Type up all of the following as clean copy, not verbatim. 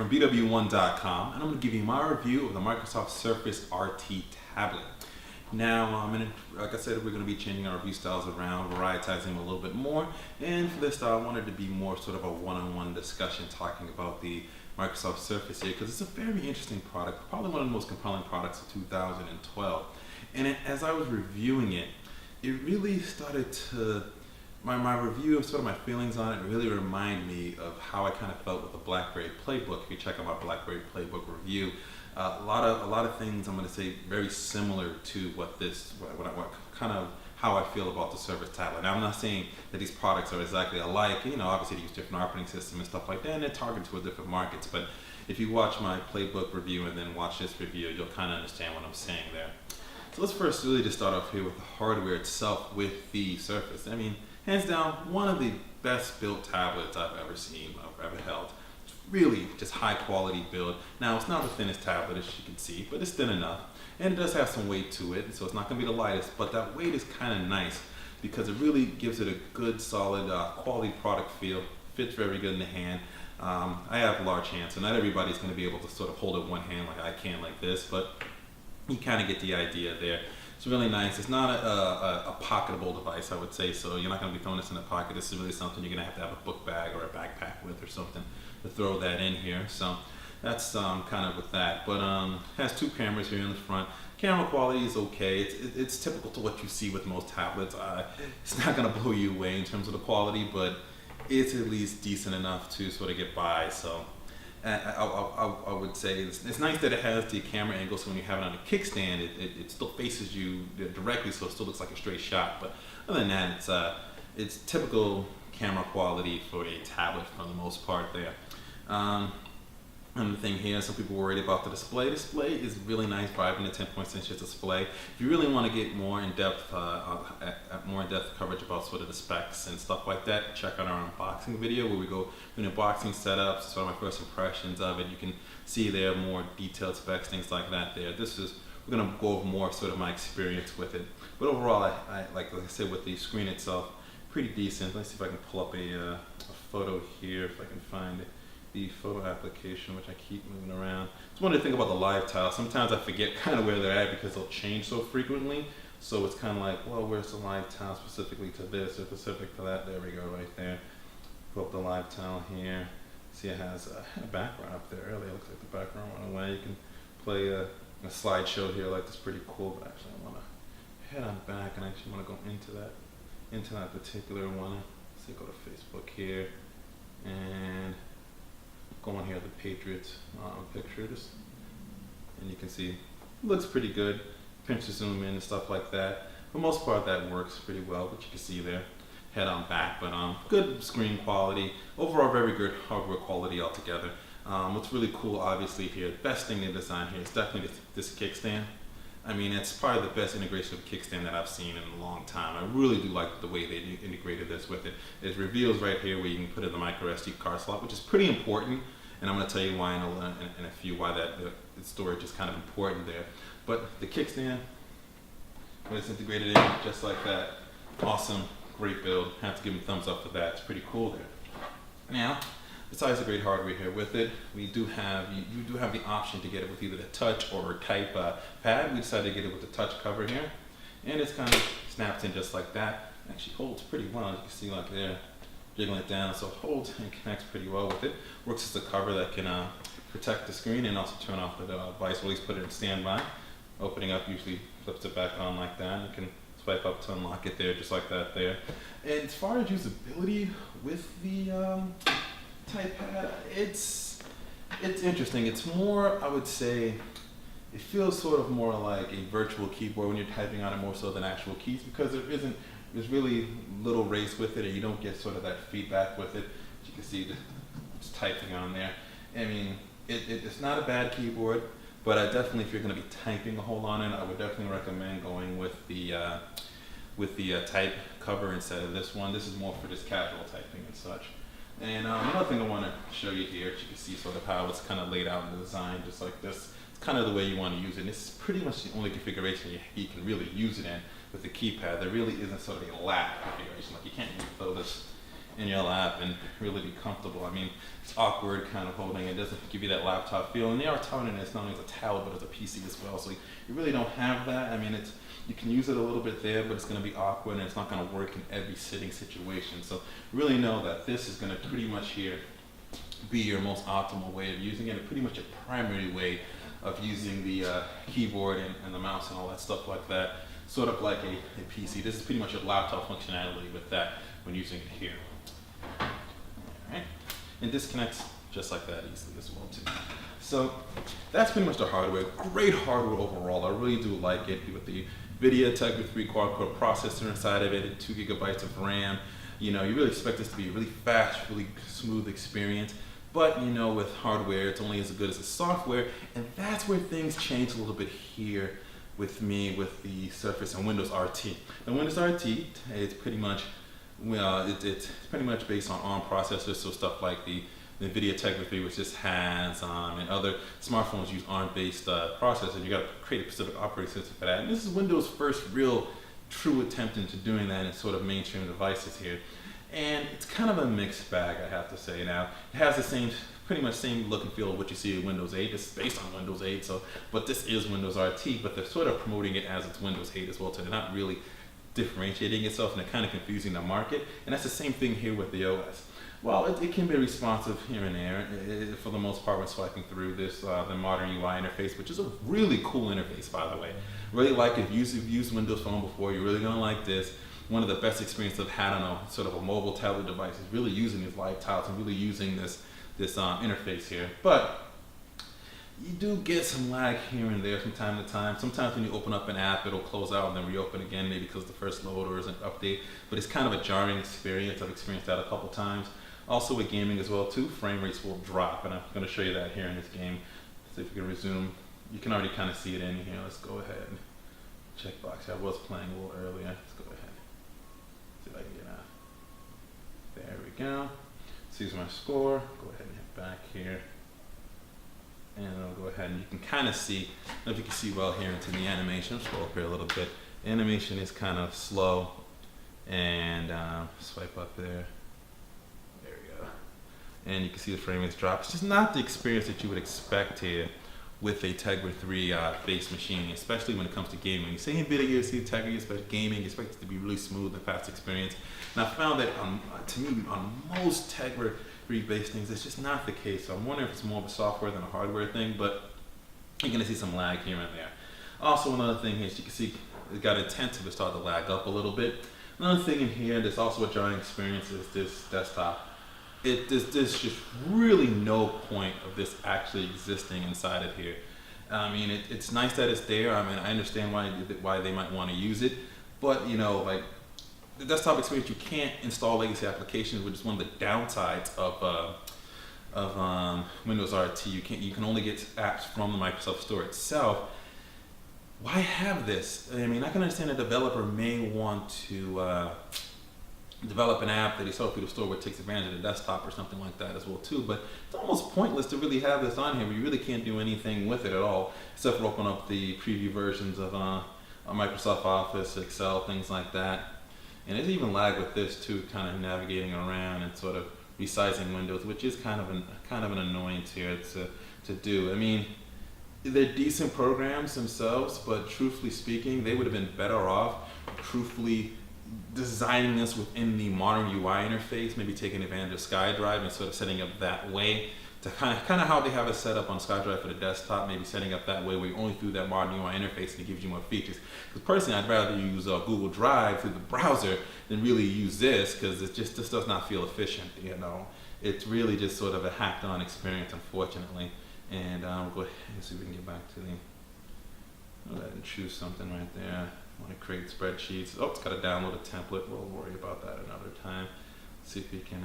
from BWOne.com, and I'm going to give you my review of the Microsoft Surface RT tablet. Now, like I said, we're going to be changing our review styles around, varietizing them a little bit more, and for this style I wanted to be more sort of a one-on-one discussion talking about the Microsoft Surface here, because it's a very interesting product, probably one of the most compelling products of 2012. And as I was reviewing it, it really started to, my review of sort of my feelings on it really reminded me of how I kind of felt with the Blackberry Playbook. If you check out my Blackberry Playbook review, a lot of things I'm going to say very similar to what kind of how I feel about the Surface tablet. Now, I'm not saying that these products are exactly alike. You know, obviously they use different operating systems and stuff like that, and they're targeted toward different markets. But if you watch my Playbook review and then watch this review, you'll kind of understand what I'm saying there. So let's first really just start off here with the hardware itself with the Surface. I mean, hands down, one of the best built tablets I've ever seen, I've ever held. It's really just high quality build. Now, it's not the thinnest tablet as you can see, but it's thin enough. And it does have some weight to it, so it's not going to be the lightest, but that weight is kind of nice because it really gives it a good, solid, quality product feel. Fits very good in the hand. I have large hands, so not everybody's going to be able to sort of hold it one hand like I can like this, but you kind of get the idea there. It's really nice. It's not a pocketable device, I would say, so you're not going to be throwing this in a pocket. This is really something you're going to have a book bag or a backpack with or something to throw that in here. So that's kind of with that. But has two cameras here in the front. Camera quality is okay. It's typical to what you see with most tablets. It's not going to blow you away in terms of the quality, but it's at least decent enough to sort of get by. So I would say it's nice that it has the camera angle, so when you have it on a kickstand, it still faces you directly, so it still looks like a straight shot. But other than that, it's typical camera quality for a tablet for the most part there. And the thing here, some people worried about the display. Display is really nice, 5 to 10.6 inch display. If you really want to get more in-depth coverage about sort of the specs and stuff like that, check out our unboxing video where we go through unboxing setups, sort of my first impressions of it. You can see there more detailed specs, things like that there. We're going to go over more sort of my experience with it. But overall, like I said, with the screen itself, pretty decent. Let's see if I can pull up a photo here, if I can find it. The photo application, which I keep moving around. It's one of the things about the live tile. Sometimes I forget kind of where they're at because they'll change so frequently. So it's kind of like, well, where's the live tile specifically to this or specific to that? There we go, right there. Pull up the live tile here. See, it has a background up there earlier. It looks like the background went away. You can play a slideshow here like this, pretty cool. But actually, I want to head on back and actually want to go into that particular one. Let's see, go to Facebook here and go on here, the Patriots pictures, and you can see it looks pretty good. Pinch to zoom in and stuff like that. For the most part, that works pretty well, but you can see there, head on back, but good screen quality. Overall, very good hardware quality altogether. What's really cool, obviously, here, the best thing they designed here is definitely this kickstand. I mean, it's probably the best integration of kickstand that I've seen in a long time. I really do like the way they integrated this with it. It reveals right here where you can put in the micro SD card slot, which is pretty important. And I'm going to tell you why in a few, why the storage is kind of important there. But the kickstand, when it's integrated in just like that, awesome, great build. Have to give them a thumbs up for that. It's pretty cool there. Now, besides the great hardware here with it, you do have the option to get it with either the touch or type pad. We decided to get it with the touch cover here, and it's kind of snaps in just like that. It actually holds pretty well. You can see like there, jiggling it down, so it holds and connects pretty well with it. Works as a cover that can protect the screen and also turn off the device, or at least put it in standby. Opening up usually flips it back on like that. You can swipe up to unlock it there, just like that there. And as far as usability with the type pad, it's interesting. It's more, I would say, it feels sort of more like a virtual keyboard when you're typing on it more so than actual keys, because there's really little race with it, and you don't get sort of that feedback with it. As you can see, it's typing on there. I mean, it's not a bad keyboard, but I definitely, if you're going to be typing a whole lot on it, I would definitely recommend going with the type cover instead of this one. This is more for just casual typing and such. And another thing I want to show you here, as you can see sort of how it's kind of laid out in the design, just like this. It's kind of the way you want to use it. And this is pretty much the only configuration you can really use it in with the keypad. There really isn't sort of a lap configuration. Like, you can't really throw this in your lap and really be comfortable. I mean, it's awkward kind of holding it. It doesn't give you that laptop feel. And they are touting it as not only as a tablet, but as a PC as well. So you really don't have that. I mean, you can use it a little bit there, but it's going to be awkward and it's not going to work in every sitting situation. So really know that this is going to pretty much here be your most optimal way of using it, and pretty much a primary way of using the keyboard and the mouse and all that stuff like that, sort of like a PC. This is pretty much your laptop functionality with that when using it here. All right. And disconnects just like that easily as well too. So that's pretty much the hardware. Great hardware overall. I really do like it with the Nvidia Tegra 3 quad-core processor inside of it, and 2 gigabytes of RAM. You know, you really expect this to be a really fast, really smooth experience. But, you know, with hardware, it's only as good as the software, and that's where things change a little bit here with me with the Surface and Windows RT. The Windows RT, it's pretty much, it's pretty much based on ARM processors, so stuff like the Nvidia Tegra 3, which just has, and other smartphones use ARM-based processors. You got to create a specific operating system for that. And this is Windows' first real, true attempt into doing that in sort of mainstream devices here. And it's kind of a mixed bag, I have to say. Now, it has the same, pretty much same look and feel of what you see in Windows 8. It's based on Windows 8, so, but this is Windows RT, but they're sort of promoting it as it's Windows 8 as well, so they're not really differentiating itself, and they're kind of confusing the market. And that's the same thing here with the OS. Well, it can be responsive here and there, for the most part when swiping through this, the modern UI interface, which is a really cool interface, by the way. Really like it. If you've used Windows Phone before, you're really gonna like this. One of the best experiences I've had on a sort of a mobile tablet device is really using these live tiles and really using this interface here. But you do get some lag here and there from time to time. Sometimes when you open up an app, it'll close out and then reopen again, maybe because the first load or is an update. But it's kind of a jarring experience. I've experienced that a couple times. Also with gaming as well too, frame rates will drop, and I'm going to show you that here in this game. So if you can resume, you can already kind of see it in here. Let's go ahead and checkbox. I was playing a little earlier. Let's go ahead. See if I can get out. There we go. So here's my score. Go ahead and hit back here. And I'll go ahead and you can kind of see, I don't know if you can see well here into the animation. Let's go up here a little bit. Animation is kind of slow. And swipe up there. There we go. And you can see the frame rates drop. It's just not the experience that you would expect here with a Tegra 3 based machine, especially when it comes to gaming. When you say Nvidia, you see Tegra, you expect gaming, you expect it to be really smooth and fast experience. And I found that to me, on most Tegra 3 based things, it's just not the case. So I'm wondering if it's more of a software than a hardware thing, but you're gonna see some lag here and there. Also, another thing here is you can see it got intensive, it started to lag up a little bit. Another thing in here that's also a jarring experience is this desktop. There's just really no point of this actually existing inside of here. I mean, it's nice that it's there. I mean, I understand why they might want to use it, but you know, like the desktop experience, you can't install legacy applications, which is one of the downsides of Windows RT. You can only get apps from the Microsoft Store itself. Why have this? I mean, I can understand a developer may want to develop an app that they sell through the store where it takes advantage of the desktop or something like that as well too, but it's almost pointless to really have this on here where you really can't do anything with it at all, except for open up the preview versions of Microsoft Office, Excel, things like that. And there's even lag with this too, kind of navigating around and sort of resizing windows, which is kind of an annoyance here to do. I mean, they're decent programs themselves, but truthfully speaking, they would have been better off truthfully designing this within the modern UI interface, maybe taking advantage of SkyDrive and sort of setting up that way to kind of how they have it set up on SkyDrive for the desktop, maybe setting up that way where you only through that modern UI interface and it gives you more features. Because personally, I'd rather use Google Drive through the browser than really use this, because this does not feel efficient, you know. It's really just sort of a hacked on experience, unfortunately. And we'll go ahead and see if we can get back to I'll go ahead and choose something right there. I want to create spreadsheets. Oh, it's got to download a template. We'll worry about that another time. See if we can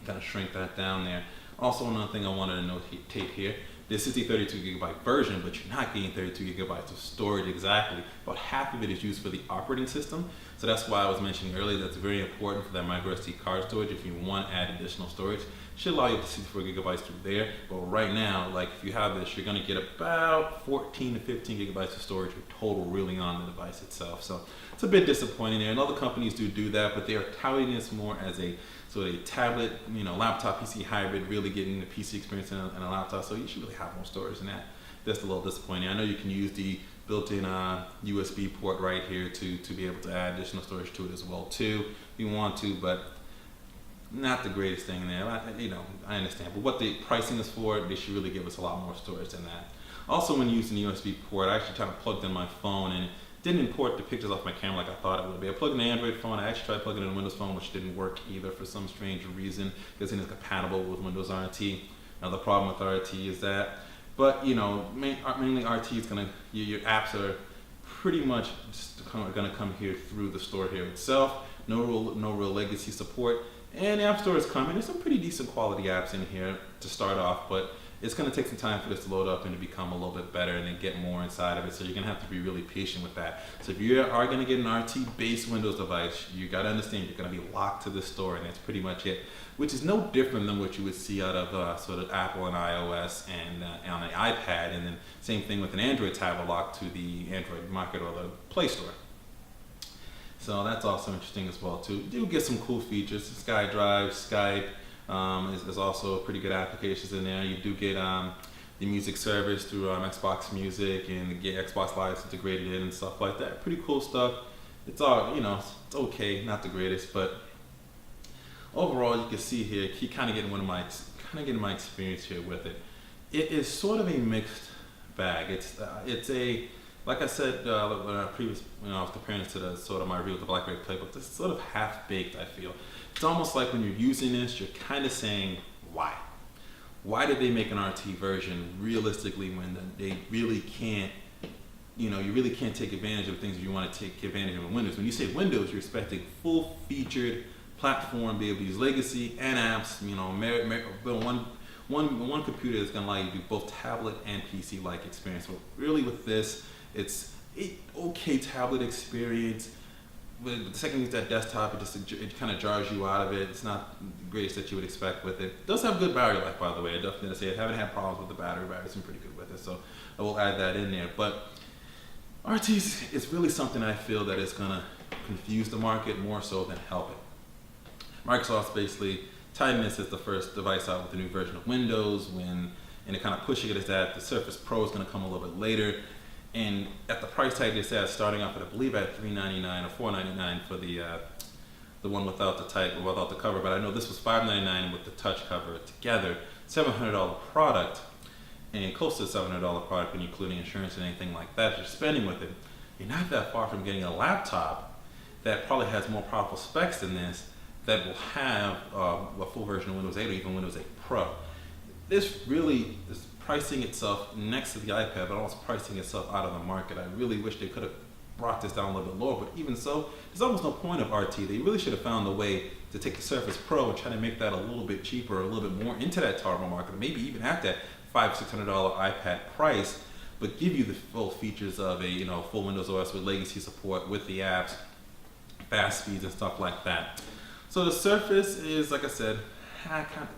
kind of shrink that down there. Also, another thing I wanted to notate here, this is the 32 gigabyte version, but you're not getting 32 gigabytes of storage exactly. About half of it is used for the operating system. So that's why I was mentioning earlier that's very important for that micro SD card storage if you want to add additional storage. should allow you up to 64 gigabytes through there. But right now, like if you have this, you're going to get about 14 to 15 gigabytes of storage total really on the device itself. So it's a bit disappointing there. And other companies do that, but they are touting this more as a sort of a tablet, laptop PC hybrid, really getting the PC experience in a laptop. So you should really have more storage than that. That's a little disappointing. I know you can use the built-in USB port right here to be able to add additional storage to it as well too, if you want to, but not the greatest thing there. I understand, but what the pricing is for, they should really give us a lot more storage than that. Also, when using the USB port, I actually tried to plug in my phone and it didn't import the pictures off my camera like I thought it would be. I plugged in an Android phone. I actually tried plugging in a Windows phone, which didn't work either for some strange reason, because it is compatible with Windows RT. Now the problem with RT is that, but mainly RT is gonna, your apps are pretty much just gonna come here through the store here itself. No real legacy support. And the App Store is coming. There's some pretty decent quality apps in here to start off, but it's going to take some time for this to load up and to become a little bit better and then get more inside of it. So you're going to have to be really patient with that. So if you are going to get an RT-based Windows device, you got to understand you're going to be locked to the store, and that's pretty much it. Which is no different than what you would see out of sort of Apple and iOS and on an iPad, and then same thing with an Android tablet locked to the Android market or the Play Store. So that's also interesting as well too. You do get some cool features. SkyDrive, Skype is also pretty good applications in there. You do get the music service through Xbox Music and get Xbox Live integrated in and stuff like that. Pretty cool stuff. It's all, it's okay, not the greatest, but overall you can see here, keep kind of getting my experience here with it. It is sort of a mixed bag. It's a, like I said when I was comparing it to the sort of my review of the Blackberry Playbook, this is sort of half-baked, I feel. It's almost like when you're using this, you're kind of saying, why? Why did they make an RT version realistically when they really can't, you really can't take advantage of things that you want to take advantage of in Windows. When you say Windows, you're expecting full-featured platform, be able to use legacy and apps, one computer that's going to allow you to do both tablet and PC-like experience. So really with this, it's an okay tablet experience. But the second you use that desktop, it kind of jars you out of it. It's not the greatest that you would expect with it. It does have good battery life, by the way. I definitely say I haven't had problems with the battery. Battery's been pretty good with it, so I will add that in there. But RT is really something I feel that is going to confuse the market more so than help it. Microsoft's basically touting this as the first device out with the new version of Windows, and they're kind of pushing it as that the Surface Pro is going to come a little bit later. And at the price tag they said, starting off at I believe at $399 or $499 for the one without the cover. But I know this was $599 with the touch cover together. $700 product, and close to a $700 product when including insurance and anything like that you're spending with it. You're not that far from getting a laptop that probably has more powerful specs than this, that will have a full version of Windows 8 or even Windows 8 Pro. This really is pricing itself next to the iPad, but also pricing itself out of the market. I really wish they could have brought this down a little bit lower, but even so, there's almost no point of RT. They really should have found a way to take the Surface Pro and try to make that a little bit cheaper, a little bit more into that target market, maybe even at that $500-600 iPad price, but give you the full features of a full Windows OS with legacy support, with the apps, fast speeds and stuff like that. So the Surface is, like I said,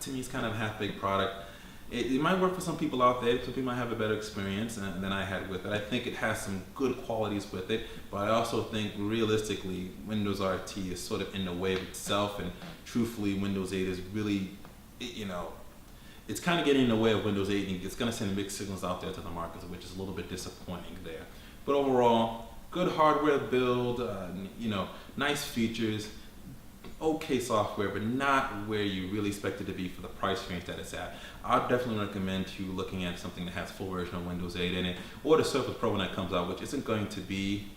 to me it's kind of a half-baked product. It might work for some people out there. Some people might have a better experience than I had with it. I think it has some good qualities with it, but I also think realistically Windows RT is sort of in the way of itself, and truthfully Windows 8 is really, it's kind of getting in the way of Windows 8, and it's going to send mixed signals out there to the market, which is a little bit disappointing there. But overall, good hardware build, nice features, okay software, but not where you really expect it to be for the price range that it's at. I'd definitely recommend you looking at something that has full version of Windows 8 in it, or the Surface Pro when that comes out, which isn't going to be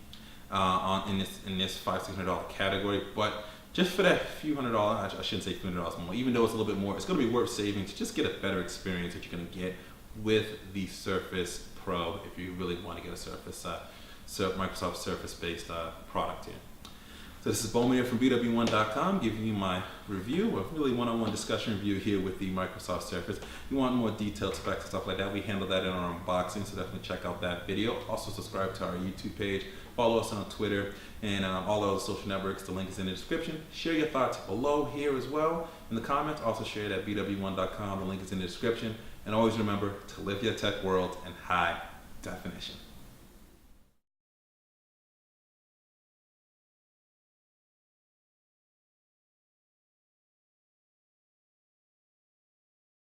in this $500-600 category, but just for that few $100, I shouldn't say few $100 more, even though it's a little bit more, it's going to be worth saving to just get a better experience that you're going to get with the Surface Pro if you really want to get a Microsoft Surface-based product here. So this is BWOne from BWOne.com giving you my review, a really one-on-one discussion review here with the Microsoft Surface. If you want more detailed specs and stuff like that, we handle that in our unboxing, so definitely check out that video. Also subscribe to our YouTube page, follow us on Twitter, and all other social networks. The link is in the description. Share your thoughts below here as well in the comments. Also share it at BWOne.com. The link is in the description. And always remember to live your tech world in high definition.